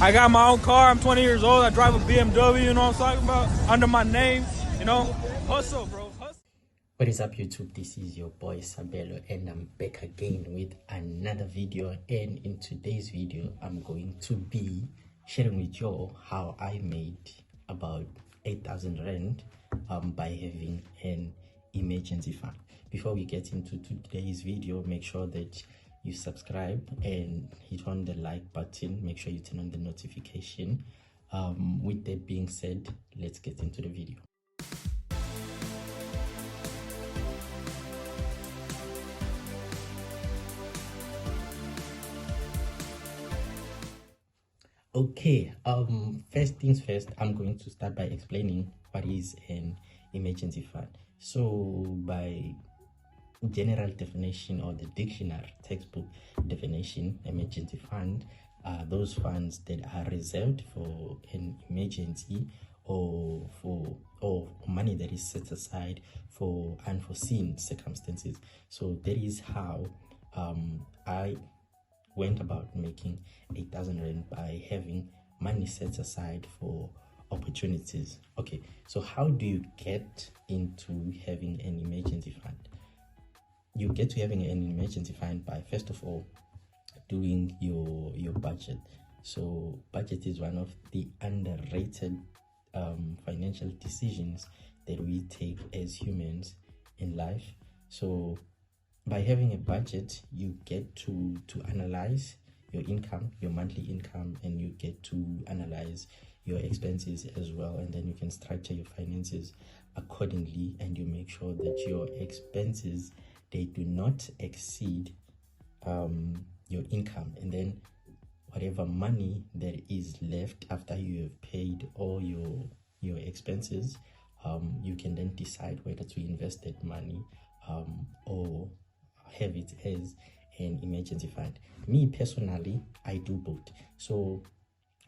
I got my own car. I'm 20 years old. I drive a BMW, you know what I'm talking about? Under my name, you know? Hustle, bro. Hustle. What is up, YouTube? This is your boy Sabelo, and I'm back again with another video. And in today's video, I'm going to be sharing with you how I made about 8,000 rand by having an emergency fund. Before we get into today's video, make sure that you subscribe and hit on the like button. Make sure you turn on the notification. With that being said, let's get into the video. Okay, first things first, I'm going to start by explaining what is an emergency fund. So by general definition, or the dictionary textbook definition, emergency fund are those funds that are reserved for an emergency or money that is set aside for unforeseen circumstances. So that is how I went about making 8,000 rand by having money set aside for opportunities. Okay, so how do you get into having an emergency fund? You get to having an emergency fund by, first of all, doing your budget. So budget is one of the underrated financial decisions that we take as humans in life. So by having a budget, you get to analyze your income, your monthly income, and you get to analyze your expenses as well, and then you can structure your finances accordingly, and you make sure that your expenses, they do not exceed your income, and then whatever money that is left after you have paid all your expenses, you can then decide whether to invest that money or have it as an emergency fund. Me personally, I do both. So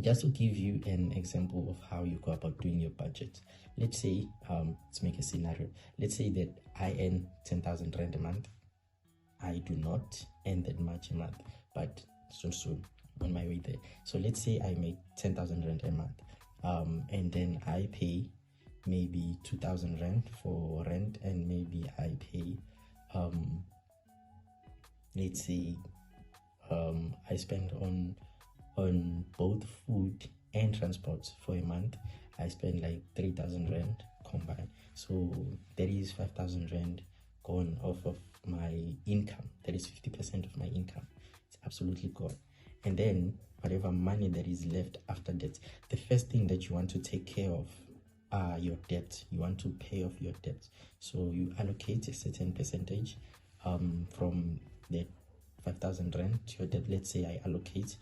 just to give you an example of how you go about doing your budget, let's say let's make a scenario. Let's say that I earn 10,000 rand a month. I do not earn that much a month, but soon on my way there. So let's say I make 10,000 rand a month, and then I pay maybe 2,000 rand for rent, and maybe I pay let's say I spend on both food and transport for a month. I spend like 3,000 rand combined. So there is 5,000 rand gone off of my income. That is 50% of my income. It's absolutely gone. And then whatever money that is left after that, the first thing that you want to take care of are your debt. You want to pay off your debt. So you allocate a certain percentage from the 5,000 rand to your debt. Let's say I allocate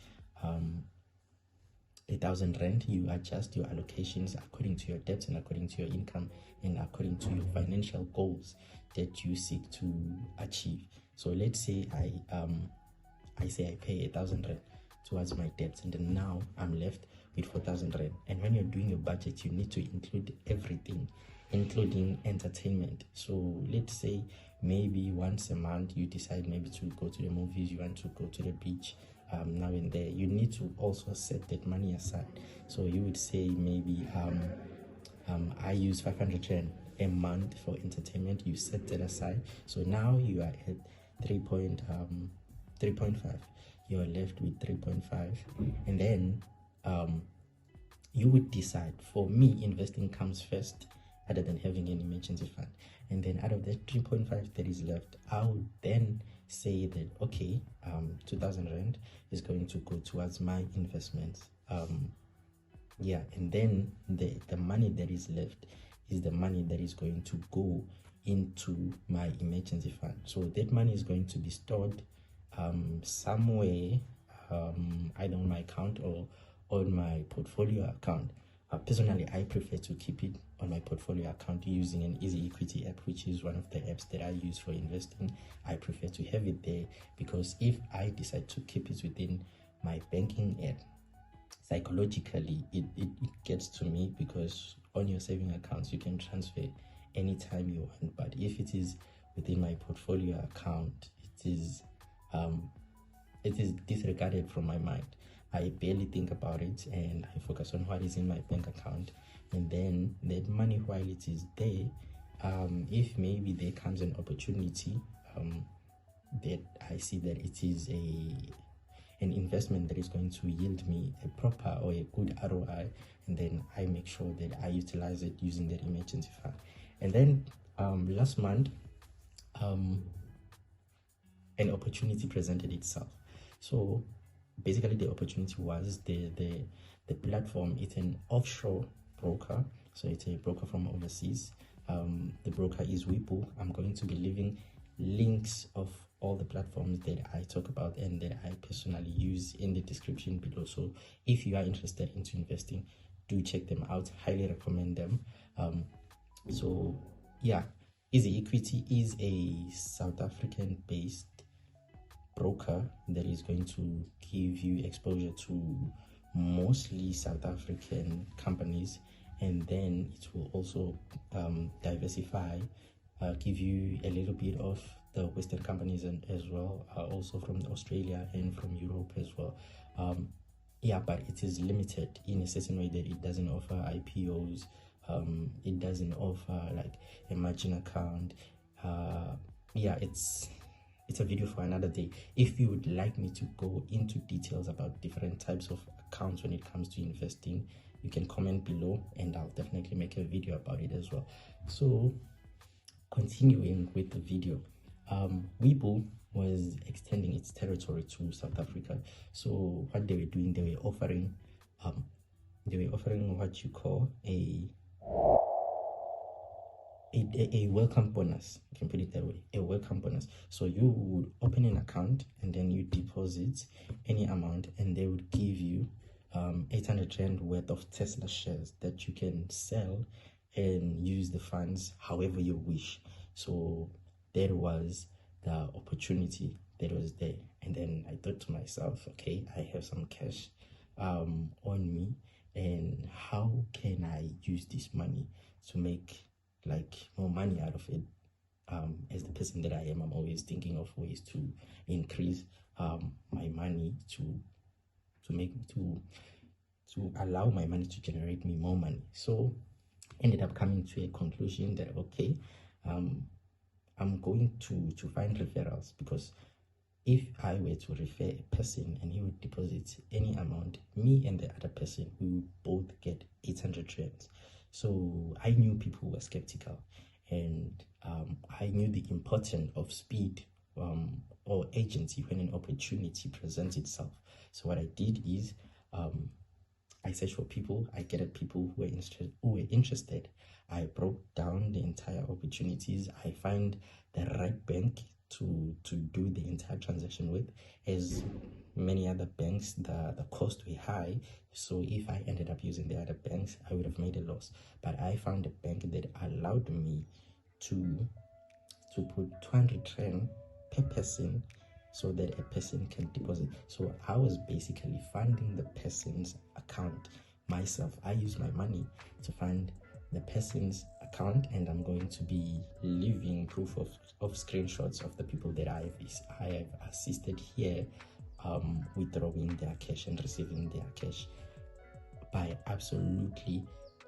1,000 rand. You adjust your allocations according to your debt and according to your income and according to your financial goals that you seek to achieve. So let's say I say I pay 1,000 rand towards my debts, and then now I'm left with 4,000 rand. And when you're doing your budget, you need to include everything, including entertainment. So let's say maybe once a month you decide maybe to go to the movies, you want to go to the beach now and there. You need to also set that money aside. So you would say maybe I use 500 rand a month for entertainment. You set that aside. So now you are at 3.5. You're left with 3.5, and then you would decide. For me, investing comes first other than having an emergency fund. And then out of that 3.5 that is left, I would then say that, okay, 2,000 rand is going to go towards my investments. Yeah, and then the money that is left is the money that is going to go into my emergency fund. So that money is going to be stored somewhere, either on my account or on my portfolio account. Personally, I prefer to keep it on my portfolio account using an easyequities app, which is one of the apps that I use for investing. I prefer to have it there because if I decide to keep it within my banking app, psychologically it gets to me, because on your saving accounts you can transfer anytime you want. But if it is within my portfolio account, it is disregarded from my mind. I barely think about it and I focus on what is in my bank account. And then that money, while it is there, if maybe there comes an opportunity that I see that it is an investment that is going to yield me a proper or a good ROI, and then I make sure that I utilize it using that emergency fund. And then last month, an opportunity presented itself. So basically the opportunity was the platform. It's an offshore broker, so it's a broker from overseas. The broker is Webull. I'm going to be leaving links of all the platforms that I talk about and that I personally use in the description below. So if you are interested into investing, do check them out. Highly recommend them. So yeah, easyequities is a South African based broker that is going to give you exposure to mostly South African companies, and then it will also diversify, give you a little bit of the Western companies and as well, also from Australia and from Europe as well. Yeah, but it is limited in a certain way that it doesn't offer IPOs. It doesn't offer like a margin account. Yeah, it's a video for another day. If you would like me to go into details about different types of accounts when it comes to investing, you can comment below and I'll definitely make a video about it as well. So continuing with the video, Webull was extending its territory to South Africa. So what they were doing, they were offering what you call a welcome bonus. You can put it that way, a welcome bonus. So you would open an account and then you deposit any amount, and they would give you 800 Rand worth of Tesla shares that you can sell and use the funds however you wish. So there was the opportunity that was there, and then I thought to myself, okay, I have some cash on me, and how can I use this money to make like more money out of it? As the person that I am, I'm always thinking of ways to increase my money to allow my money to generate me more money. So ended up coming to a conclusion that okay, I'm going to find referrals, because if I were to refer a person and he would deposit any amount, me and the other person, we would both get 800 Rands. So I knew people were skeptical, and I knew the importance of speed or agency when an opportunity presents itself. So what I did is I searched for people, I gathered people who were interested. I broke down the entire opportunities. I find the right bank to do the entire transaction with. As many other banks, the cost were high, so if I ended up using the other banks, I would have made a loss. But I found a bank that allowed me to put 200 Rand per person, so that a person can deposit. So I was basically funding the person's account myself. I use my money to fund the person's account, and I'm going to be leaving proof of screenshots of the people that I have assisted here withdrawing their cash and receiving their cash by absolutely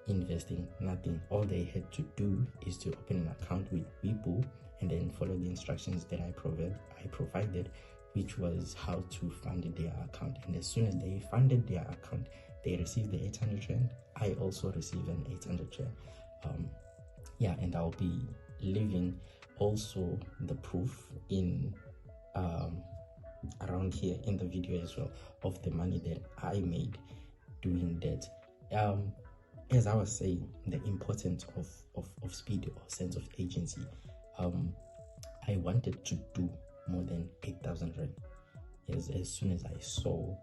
investing nothing. All they had to do is to open an account with Webull and then follow the instructions that I provided, which was how to fund their account. And as soon as they funded their account, they received the 800 Rand. I also received an 800 Rand. Yeah, and I'll be leaving also the proof in around here in the video as well of the money that I made doing that. As I was saying, the importance of speed or sense of agency. I wanted to do more than 8,000 Rand. As soon as I saw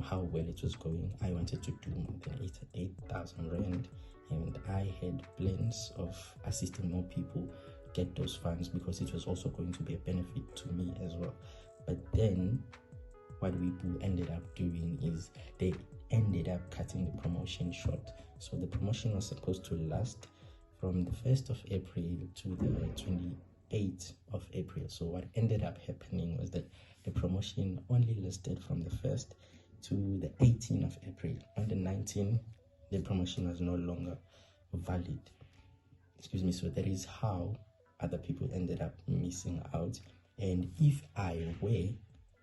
how well it was going, I wanted to do more than 8,000 Rand, and I had plans of assisting more people get those funds, because it was also going to be a benefit to me as well. But then what Webull ended up doing is they ended up cutting the promotion short. So the promotion was supposed to last from the 1st of April to the 28th of April. So what ended up happening was that the promotion only lasted from the 1st to the 18th of April. On the 19th, the promotion was no longer valid. Excuse me. So that is how other people ended up missing out. And if I were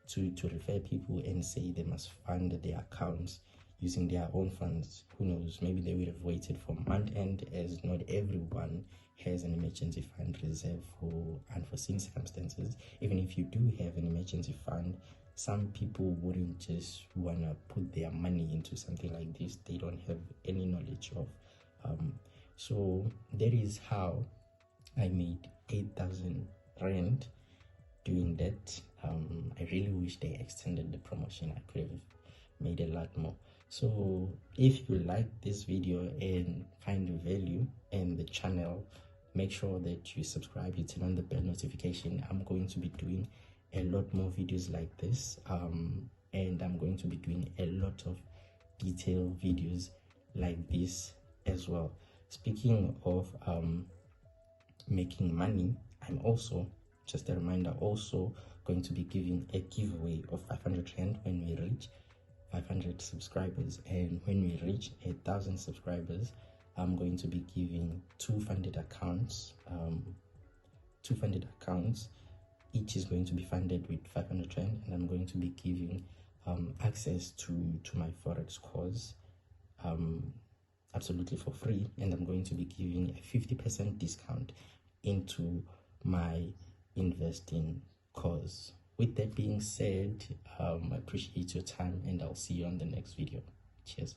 to refer people and say they must fund their accounts using their own funds, who knows, maybe they would have waited for month end, as not everyone has an emergency fund reserve for unforeseen circumstances. Even if you do have an emergency fund, some people wouldn't just want to put their money into something like this they don't have any knowledge of. So that is how I made 8,000 rand doing that. I really wish they extended the promotion. I could have made a lot more. So if you like this video and find value in the channel, make sure that you subscribe, you turn on the bell notification. I'm going to be doing a lot more videos like this, and I'm going to be doing a lot of detailed videos like this as well. Speaking of making money, I'm also, just a reminder, also going to be giving a giveaway of 500 rand when we reach 500 subscribers. And when we reach 1,000 subscribers, I'm going to be giving two funded accounts. Each is going to be funded with 500 rand, and I'm going to be giving access to my forex course absolutely for free. And I'm going to be giving a 50% discount into my investing course. With that being said, I appreciate your time, and I'll see you on the next video. Cheers.